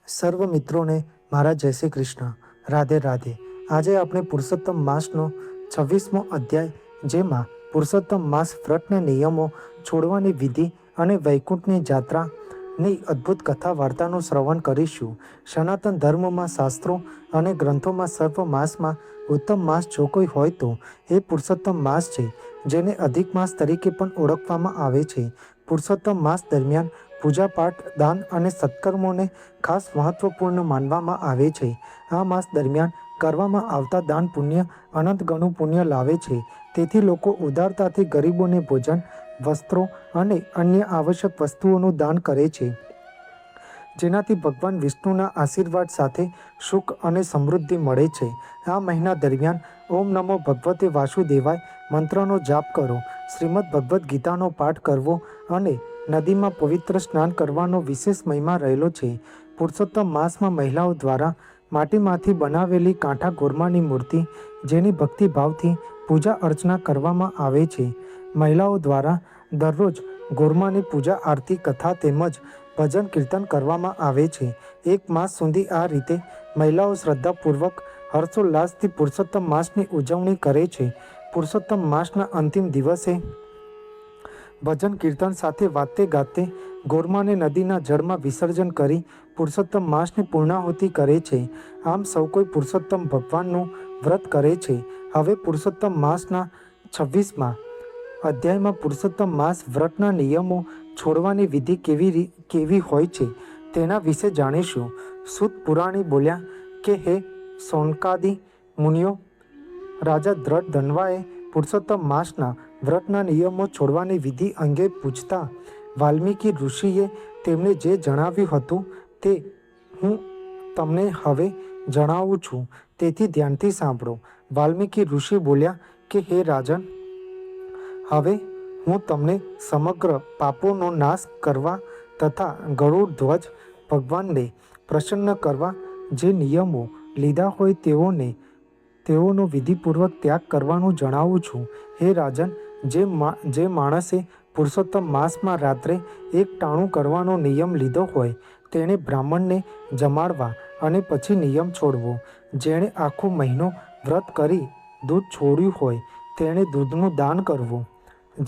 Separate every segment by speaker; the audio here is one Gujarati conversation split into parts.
Speaker 1: સર્વ મિત્રોને મારા જય શ્રી કૃષ્ણ. રાધે રાધે. આજે આપણે પુરુષોત્તમ માસનો 26મો અધ્યાય, જેમાં પુરુષોત્તમ માસ વ્રતના નિયમો, છોડવાની વિધિ અને વૈકુંઠની જાત્રાની અદ્ભુત કથા વાર્તાનું શ્રવણ કરીશું. સનાતન ધર્મમાં શાસ્ત્રો અને ગ્રંથોમાં સર્વ માસમાં ઉત્તમ માસ જો કોઈ હોય તો એ પુરુષોત્તમ માસ છે, જેને અધિક માસ તરીકે પણ ઓળખવામાં આવે છે. પુરુષોત્તમ માસ દરમિયાન પૂજાપાઠ, દાન અને સત્કર્મોને ખાસ મહત્વપૂર્ણ માનવામાં આવે છે. આ માસ દરમિયાન કરવામાં આવતા દાન પુણ્ય અનંત ગણું પુણ્ય લાવે છે. તેથી લોકો ઉદારતાથી ગરીબોને ભોજન, વસ્ત્રો અને અન્ય આવશ્યક વસ્તુઓનું દાન કરે છે, જેનાથી ભગવાન વિષ્ણુના આશીર્વાદ સાથે સુખ અને સમૃદ્ધિ મળે છે. આ મહિના દરમિયાન ઓમ નમો ભગવતે વાસુદેવાય મંત્રનો જાપ કરો, શ્રીમદ ભગવદ્ ગીતાનો પાઠ કરવો અને નદીમાં પવિત્ર સ્નાન કરવાનો વિશેષ મહિમા રહેલો છે. પુરુષોત્તમ માસમાં મહિલાઓ દ્વારા માટીમાંથી બનાવેલી કાંઠા ગોરમાની મૂર્તિ, જેની ભક્તિભાવથી પૂજા અર્ચના કરવામાં આવે છે. મહિલાઓ દ્વારા દરરોજ ગોરમાની પૂજા, આરતી, કથા તેમજ ભજન કીર્તન કરવામાં આવે છે. એક માસ સુધી આ રીતે મહિલાઓ શ્રદ્ધાપૂર્વક હર્ષોલ્લાસથી પુરુષોત્તમ માસની ઉજવણી કરે છે. પુરુષોત્તમ માસના અંતિમ દિવસે ભજન કીર્તન સાથે વાતે ગાતે ગોરમાને નદીના જળમાં વિસર્જન કરી પુરુષોત્તમ માસની પૂર્ણાહુતિ કરે છે. આમ સૌ કોઈ પુરુષોત્તમ ભગવાનનું વ્રત કરે છે. હવે પુરુષોત્તમ માસના 26મા અધ્યાયમાં પુરુષોત્તમ માસ વ્રતના નિયમો, છોડવાની વિધિ કેવી હોય છે તેના વિશે જાણીશું. સૂત પુરાણી બોલ્યા કે, હે શૌનકાદિ મુનિઓ, રાજા દ્રઢ ધન્વાએ પુરુષોત્તમ માસના વ્રતના નિયમો, છોડવાની વિધિ અંગે પૂછતા વાલ્મીકી ઋષિએ તેમને જે જણાવ્યું હતું તે હું તમને હવે જણાવું છું, તેથી ધ્યાનથી સાંભળો. વાલ્મીકી ઋષિ બોલ્યા કે, હે રાજન, હવે હું તમને સમગ્ર પાપોનો નાશ કરવા તથા ગરુડ ધ્વજ ભગવાનને પ્રસન્ન કરવા જે નિયમો લીધા હોય તેઓનો વિધિપૂર્વક ત્યાગ કરવાનું જણાવું છું. હે રાજન, જે માણસે પુરુષોત્તમ માસમાં રાત્રે એક ટાણું કરવાનો નિયમ લીધો હોય તેણે બ્રાહ્મણને જમાડવા અને પછી નિયમ છોડવો. જેણે આખો મહિનો વ્રત કરી દૂધ છોડ્યું હોય તેણે દૂધનું દાન કરવું.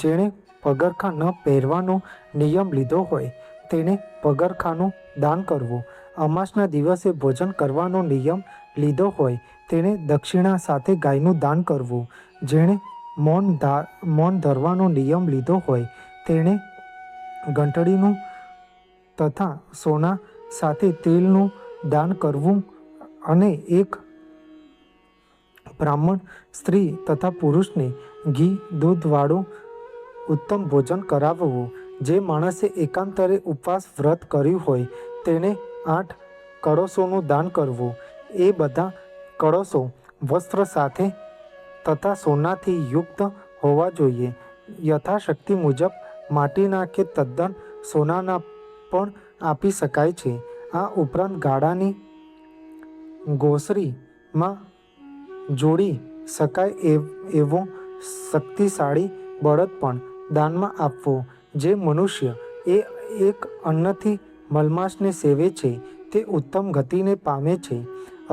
Speaker 1: જેણે પગરખાં ન પહેરવાનો નિયમ લીધો હોય તેણે પગરખાંનું દાન કરવું. અમાસના દિવસે ભોજન કરવાનો નિયમ લીધો હોય તેણે દક્ષિણા સાથે ગાયનું દાન કરવું. જેણે મૌન ધરવાનો નિયમ લીધો હોય તેણે ઘંટડીનું તથા સોના સાથે તેલનું દાન કરવું અને એક બ્રાહ્મણ સ્ત્રી તથા પુરુષને ઘી દૂધવાળું ઉત્તમ ભોજન કરાવવું. જે માણસે એકાંતરે ઉપવાસ વ્રત કર્યું હોય તેણે 8 કળશોનું દાન કરવું. એ બધા કળશો વસ્ત્ર સાથે તથા સોનાથી યુક્ત હોવા જોઈએ. યથાશક્તિ મુજબ માટીના કે તદ્દન સોનાના પણ આપી શકાય છે. આ ઉપરાંત ગાડાની ગોસરીમાં જોડી શકાય એવો શક્તિશાળી બળદ પણ દાનમાં આપવો. જે મનુષ્ય એક અન્નથી મલમાસને સેવે છે તે ઉત્તમ ગતિને પામે છે.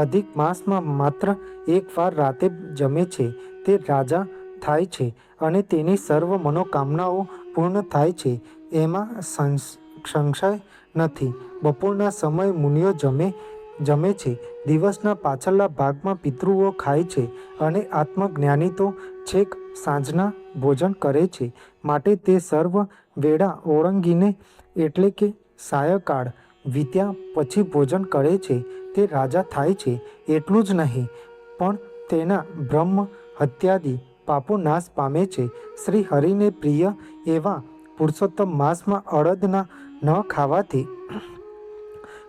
Speaker 1: અધિક માસમાં માત્ર એક વાર રાતે જમે છે તે રાજા થાય છે અને તેની સર્વ મનોકામનાઓ પૂર્ણ થાય છે, એમાં સંશય નથી. બપોરના સમયે મુનિઓ જમે છે, દિવસના પાછળના ભાગમાં પિતૃઓ ખાય છે અને આત્મજ્ઞાની તો છેક સાંજના ભોજન કરે છે. માટે તે સર્વ વેળા ઓળંગીને, એટલે કે સાયંકાળ વીત્યા પછી ભોજન કરે છે તે રાજા થાય છે. એટલું જ નહીં, પણ તેના બ્રહ્મ હત્યાદિ પાપો નાશ પામે છે. શ્રી હરિને પ્રિય એવા પુરુષોત્તમ માસમાં અડદના ન ખાવાથી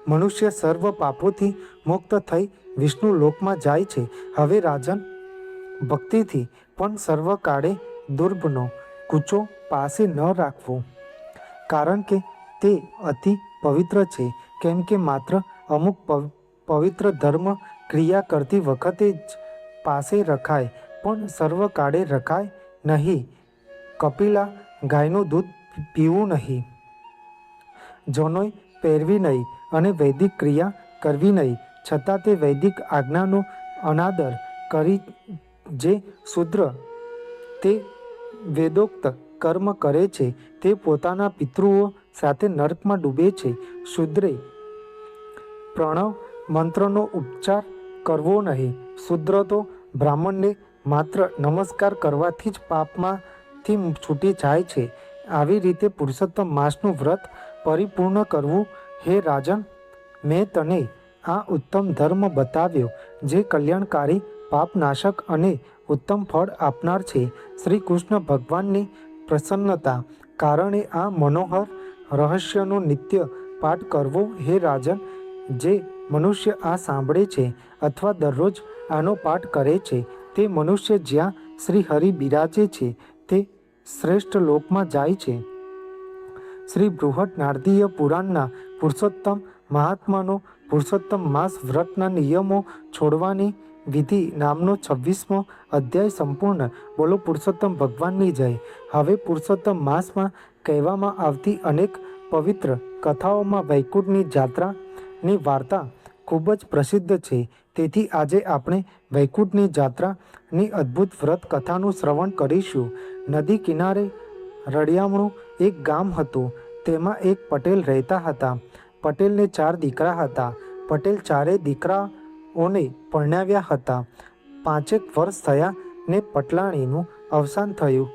Speaker 1: મનુષ્ય સર્વ પાપોથી મુક્ત થઈ વિષ્ણુ લોકમાં જાય છે. હવે રાજન, ભક્તિથી પણ સર્વકાળે દુર્ભનો કૂચો પાસે ન રાખવો, કારણ કે તે અતિ પવિત્ર છે. કેમ કે માત્ર અમુક પવિત્ર ધર્મ ક્રિયા કરતી વખતે જ પાસે રખાય, પણ સર્વકાળે રખાય નહીં. કપિલા ગાયનું દૂધ પીવું નહીં, જનોઈ પહેરવી નહીં અને વૈદિક ક્રિયા કરવી નહીં. છતાં તે વૈદિક આજ્ઞાનો અનાદર કરી જે શૂદ્ર તે વેદોક્ત કર્મ કરે છે તે પોતાના પિતૃઓ સાથે નરકમાં ડૂબે છે. શૂદ્રે પ્રણવ મંત્રનો ઉપચાર કરવો નહીં. શૂદ્ર તો બ્રાહ્મણને માત્ર નમસ્કાર કરવાથી જ પાપમાંથી છૂટી જાય છે. આવી રીતે પુરુષોત્તમ માસનું વ્રત પરિપૂર્ણ કરવું. હે રાજન, મેં તને આ ઉત્તમ ધર્મ બતાવ્યો જે કલ્યાણકારી, પાપનાશક અને ઉત્તમ ફળ આપનાર છે. શ્રી કૃષ્ણ ભગવાનની પ્રસન્નતા કારણે આ મનોહર રહસ્યનો નિત્ય પાઠ કરવો. હે રાજન, જે મનુષ્ય આ સાંભળે છે અથવા દરરોજ આનો પાઠ કરે છે તે મનુષ્ય જ્યાં શ્રી હરિ બિરાજે છે તે શ્રેષ્ઠ લોકમાં જાય છે. શ્રી બૃહદ નારદીય પુરાણના પુરુષોત્તમ મહાત્માનો પુરુષોત્તમ માસ વ્રતના નિયમો છોડવાની વિધિ નામનો 26મો અધ્યાય સંપૂર્ણ. બોલો પુરુષોત્તમ ભગવાનની જય. હવે પુરુષોત્તમ માસમાં કહેવામાં આવતી અનેક પવિત્ર કથાઓમાં વૈકુંઠની જાત્રાની વાર્તા ખૂબ જ પ્રસિદ્ધ છે. તેથી આજે આપણે વૈકુંઠની જાત્રાની અદ્ભુત વ્રત કથાનું શ્રવણ કરીશું. નદી કિનારે રળિયામણું એક ગામ હતું. તેમાં એક પટેલ રહેતા હતા. પટેલને 4 દીકરા હતા. પટેલ ચારેય દીકરાઓને પરણાવ્યા હતા. 5 વર્ષ થયા ને પટલાણીનું અવસાન થયું.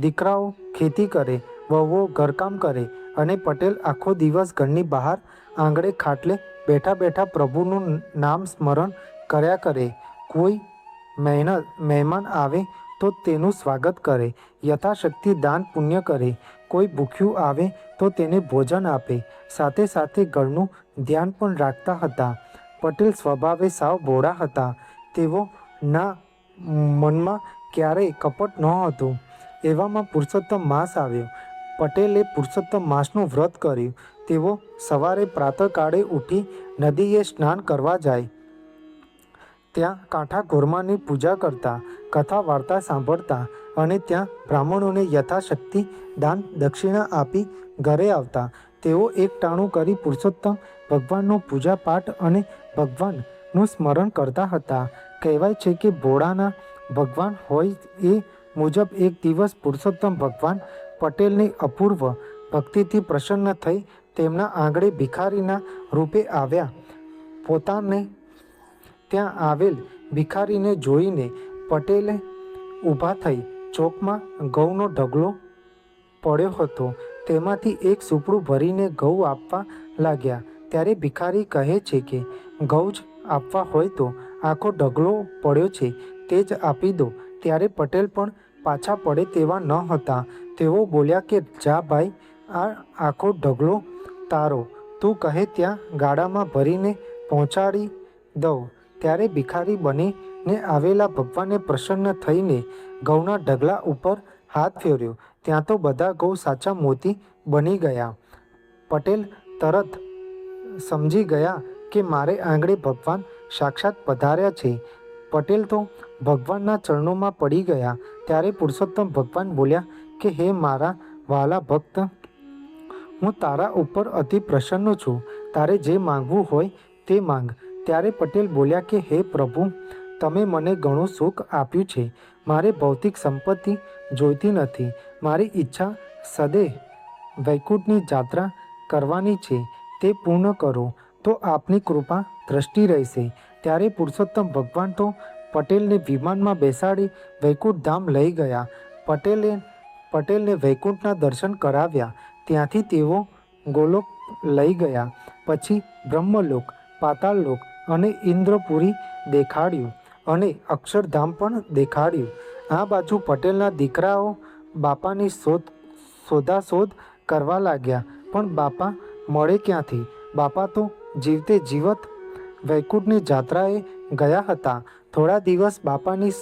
Speaker 1: દીકરાઓ ખેતી કરે, વહુઓ ઘરકામ કરે અને પટેલ આખો દિવસ ઘરની બહાર આંગણે ખાટલે બેઠા બેઠા પ્રભુનું નામ સ્મરણ કર્યા કરે. કોઈ મહેમાન આવે તો તેનું સ્વાગત કરે, યથાશક્તિ દાન પુણ્ય કરે. કોઈ ભૂખ્યું આવે તો તેને ભોજન આપે. સાથે સાથે ઘરનું ધ્યાન પણ રાખતા હતા. પટેલ સ્વભાવે સાવ ભોળા હતા. તેઓના મનમાં ક્યારેય કપટ નહોતું. એવામાં પુરુષોત્તમ માસ આવ્યો. પટેલે પુરુષોત્તમ માસનું વ્રત કર્યું. તેઓ સવારે પ્રાતઃકાળે ઉઠી નદીએ સ્નાન કરવા જાય. ત્યાં કાંઠા ઘોરમાની પૂજા કરતા, કથા વાર્તા સાંભળતા અને ત્યાં બ્રાહ્મણોને યથાશક્તિ દાન દક્ષિણા આપી ઘરે આવતા. તેઓ એકટાણું કરી પુરુષોત્તમ ભગવાનનો પૂજા પાઠ અને ભગવાનનું સ્મરણ કરતા હતા. કહેવાય છે કે ભોળાના ભગવાન હોય એ મુજબ એક દિવસ પુરુષોત્તમ ભગવાન પટેલની અપૂર્વ ભક્તિથી પ્રસન્ન થઈ તેમના આંગણે ભિખારીના રૂપે આવ્યા. પોતાને ત્યાં આવેલ ભિખારીને જોઈને પટેલે ઊભા થઈ ચોકમાં ઘઉંનો ઢગલો પડ્યો હતો તેમાંથી એક સુપડું ભરીને ઘઉં આપવા લાગ્યા. ત્યારે ભિખારી કહે છે કે ઘઉં જ આપવા હોય તો આખો ઢગલો પડ્યો છે તે જ આપી દો. ત્યારે પટેલ પણ પાછા પડે તેવા ન હતા. તેઓ બોલ્યા કે જા ભાઈ, આ આખો ઢગલો તારો, તું કહે ત્યાં ગાડામાં ભરીને પહોંચાડી દઉં. ત્યારે ભિખારી બનીને આવેલા ભગવાને પ્રસન્ન થઈને ઘઉંના ઢગલા ઉપર હાથ ફેર્યો. ત્યાં તો બધા ઘઉં સાચા મોતી બની ગયા. પટેલ તરત સમજી ગયા કે મારે આંગણે ભગવાન સાક્ષાત પધાર્યા છે. પટેલ તો ભગવાનના ચરણોમાં પડી ગયા. ત્યારે પુરુષોત્તમ ભગવાન બોલ્યા કે હે મારા વહાલા ભક્ત, હું તારા ઉપર અતિ પ્રસન્ન છું. તારે જે માંગવું હોય તે માંગ. ત્યારે પટેલ બોલ્યા કે હે પ્રભુ, તમે મને ઘણું સુખ આપ્યું છે. મારે ભૌતિક સંપત્તિ જોઈતી નથી. મારી ઈચ્છા સદૈવ વૈકુંઠની જાત્રા કરવાની છે. તે પૂર્ણ કરો તો આપની કૃપા દ્રષ્ટિ રહેશે. ત્યારે પુરુષોત્તમ ભગવાન તો પટેલને વિમાનમાં બેસાડી વૈકુંઠ ધામ લઈ ગયા. પટેલને વૈકુંઠના દર્શન કરાવ્યા. ત્યાંથી તેઓ ગોલોક લઈ ગયા. પછી બ્રહ્મલોક, પાતાળલોક અને ઇન્દ્રપુરી દેખાડ્યું અને અક્ષરધામ પણ દેખાડ્યું. આ બાજુ પટેલના દીકરાઓ બાપાની શોધાશોધ કરવા લાગ્યા. પણ બાપા મળે ક્યાંથી? બાપા તો જીવતે જીવત વૈકુંઠની જાત્રાએ ગયા હતા. થોડા દિવસ બાપાની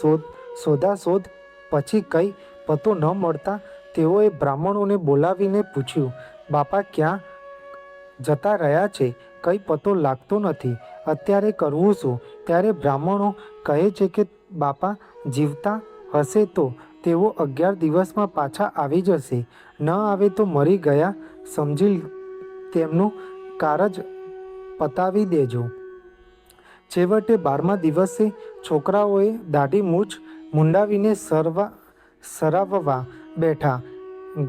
Speaker 1: શોધાશોધ પછી કંઈ પતો ન મળતા તેઓએ બ્રાહ્મણોને બોલાવીને પૂછ્યું, બાપા ક્યાં જતા રહ્યા છે? કંઈ પતો લાગતો નથી. અત્યારે કરવું શું? ત્યારે બ્રાહ્મણો કહે છે કે બાપા જીવતા હશે તો તેઓ 11 દિવસમાં પાછા આવી જશે. ન આવે તો મરી ગયા સમજી તેમનું કારજ પતાવી દેજો. છેવટે 12મા દિવસે છોકરાઓએ દાઢી મૂછ મુંડાવીને સરાવવા બેઠા.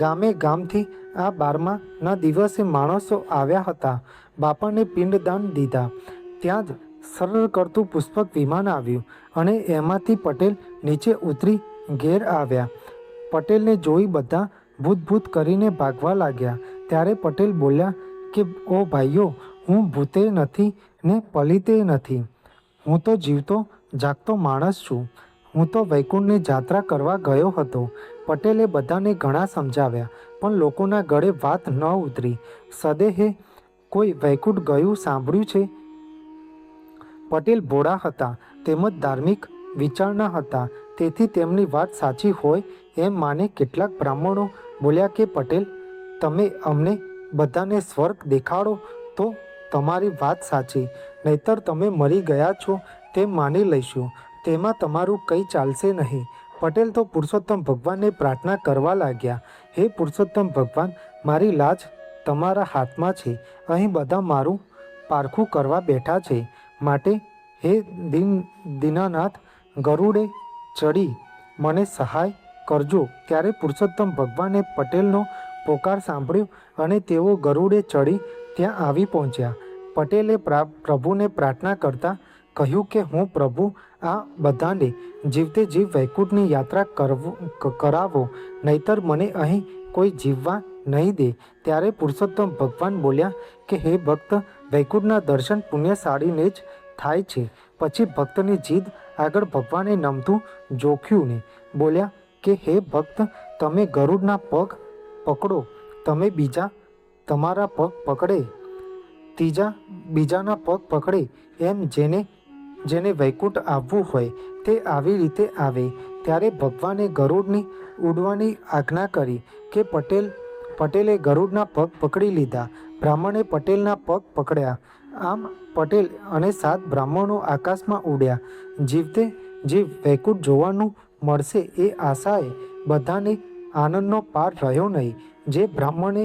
Speaker 1: ગામે ગામથી આ 12મા દિવસે માણસો આવ્યા હતા. બાપાને પિંડદાન દીધા. ત્યાં જ સરળ કરતું પુષ્પક વિમાન આવ્યું અને એમાંથી પટેલ નીચે ઉતરી ઘેર આવ્યા. પટેલને જોઈ બધા ભૂત કરીને ભાગવા લાગ્યા. ત્યારે પટેલ બોલ્યા કે ઓ ભાઈઓ, હું ભૂતે નથી ને પલિતે નથી. હું તો જીવતો જાગતો માણસ છું. હું તો વૈકુંઠની જાત્રા કરવા ગયો હતો. પટેલે બધાને ઘણા સમજાવ્યા, પણ લોકોના ગળે વાત ન ઉતરી. સદેહે કોઈ વૈકુંઠ ગયું સાંભળ્યું છે? પટેલ ભોળા હતા, તેમજ ધાર્મિક વિચારના હતા. તેથી તેમની વાત સાચી હોય એમ માને કેટલાક બ્રાહ્મણો બોલ્યા કે પટેલ, તમે અમને બધાને સ્વર્ગ દેખાડો તો તમારી વાત સાચી, નહીતર તમે મરી ગયા છો તેમ માની લઈશું. તેમાં તમારું કંઈ ચાલશે નહીં. પટેલ તો પુરુષોત્તમ ભગવાનને પ્રાર્થના કરવા લાગ્યા, હે પુરુષોત્તમ ભગવાન, મારી લાજ તમારા હાથમાં છે. અહીં બધા મારું પારખું કરવા બેઠા છે, માટે હે દીનાનાથ, ગરુડે ચડી મને સહાય કરજો. ત્યારે પુરુષોત્તમ ભગવાને પટેલનો પોકાર સાંભળ્યો અને તેઓ ગરુડે ચડી ત્યાં આવી પહોંચ્યા. પટેલે પ્રભુને પ્રાર્થના કરતા કહ્યું કે હું પ્રભુ, આ બધાને જીવતે જીવ વૈકુંઠની યાત્રા કરાવો, નહીતર મને અહીં કોઈ જીવવા નહીં દે. ત્યારે પુરુષોત્તમ ભગવાન બોલ્યા કે હે ભક્ત, વૈકુંઠના દર્શન પુણ્યશાળીને જ થાય છે. પછી ભક્તની જીદ આગળ ભગવાને નમતું જોખ્યું ને બોલ્યા કે હે ભક્ત, તમે ગરુડના પગ પકડો, તમે બીજા તમારા પગ પકડે, ત્રીજા બીજાના પગ પકડે, એમ જેને વૈકુંઠ આવવું હોય તે આવી રીતે આવે. ત્યારે ભગવાને ગરુડની ઉડવાની આજ્ઞા કરી કે પટેલે ગરુડના પગ પકડી લીધા. બ્રાહ્મણે પટેલના પગ પકડ્યા. આમ પટેલ અને 7 બ્રાહ્મણો આકાશમાં ઉડ્યા. જીવતે જીવ વૈકુંઠ જોવાનું મળશે એ આશાએ બધાને આનંદનો પાર રહ્યો નહીં. જે બ્રાહ્મણે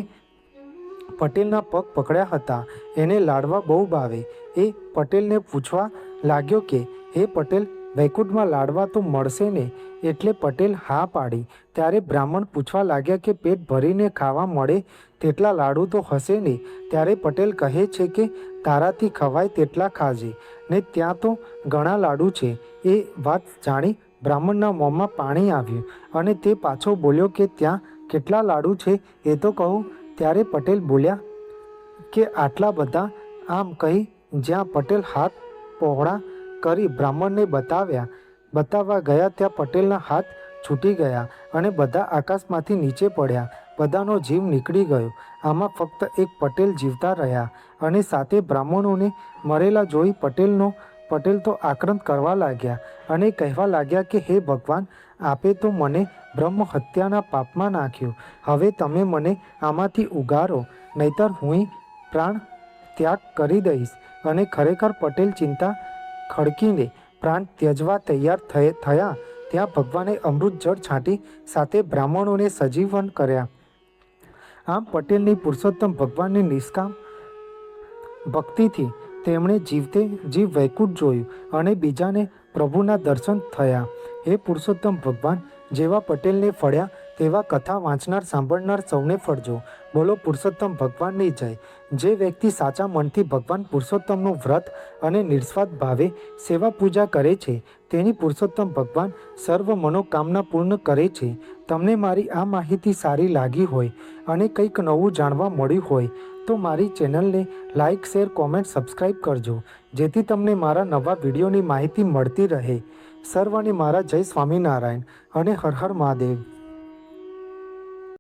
Speaker 1: પટેલના પગ પકડ્યા હતા એને લાડવા બહુ ભાવે. એ પટેલને પૂછવા લાગ્યો કે હે પટેલ, વૈકુંઠમાં લાડવા તો મળશે ને? એટલે પટેલ હા પાડી. ત્યારે બ્રાહ્મણ પૂછવા લાગ્યા કે પેટ ભરીને ખાવા મળે તેટલા લાડુ તો હશે ને? ત્યારે પટેલ કહે છે કે તારાથી ખવાય તેટલા ખાજે ને, ત્યાં તો ઘણા લાડુ છે. એ વાત જાણી બ્રાહ્મણના મોંમાં પાણી આવ્યું અને તે પાછો બોલ્યો કે ત્યાં કેટલા લાડુ છે એ તો કહું. ત્યારે પટેલ બોલ્યા કે આટલા બધા. આમ કહી જ્યાં પટેલ હાથ પહોળા કરી બ્રાહ્મણને બતાવવા ગયા ત્યાં પટેલના હાથ છૂટી ગયા અને બધા આકાશમાંથી નીચે પડ્યા. બધાનો જીવ નીકળી ગયો. આમાં ફક્ત એક પટેલ જીવતા રહ્યા અને 7 બ્રાહ્મણોને મરેલા જોઈ પટેલ તો આક્રંદ કરવા લાગ્યા અને કહેવા લાગ્યા કે હે ભગવાન, આપે તો મને બ્રહ્મ હત્યાના પાપમાં નાખ્યો. હવે તમે મને આમાંથી ઉગારો, નહીતર હું પ્રાણ ત્યાગ કરી દઈશ. અને ખરેખર પટેલ ચિંતા ખડકીને પ્રાણ ત્યજવા તૈયાર થયા. ત્યાં ભગવાને અમૃત જળ છાંટી 7 બ્રાહ્મણોને સજીવન કર્યા. આમ પટેલની પુરુષોત્તમ ભગવાનની નિષ્કામ ભક્તિથી તેમણે જીવતે જીવ વૈકુંઠ જોયું અને બીજાને પ્રભુના દર્શન થયા. હે પુરુષોત્તમ ભગવાન, જેવા પટેલને ફળ્યા તેવા કથા વાંચનાર સાંભળનાર સૌને ફળજો. બોલો પુરુષોત્તમ ભગવાનની જય. જે વ્યક્તિ સાચા મનથી ભગવાન પુરુષોત્તમનું વ્રત અને નિસ્વાર્થ ભાવે સેવા પૂજા કરે છે તેની પુરુષોત્તમ ભગવાન સર્વ મનોકામના પૂર્ણ કરે છે. તમને મારી આ માહિતી સારી લાગી હોય અને કંઈક નવું જાણવા મળ્યું હોય તો મારી ચેનલને લાઇક, શેર, કોમેન્ટ, સબસ્ક્રાઈબ કરજો, જેથી તમને મારા નવા વિડીયોની માહિતી મળતી રહે. સર્વને મારા જય સ્વામિનારાયણ અને હર હર મહાદેવ.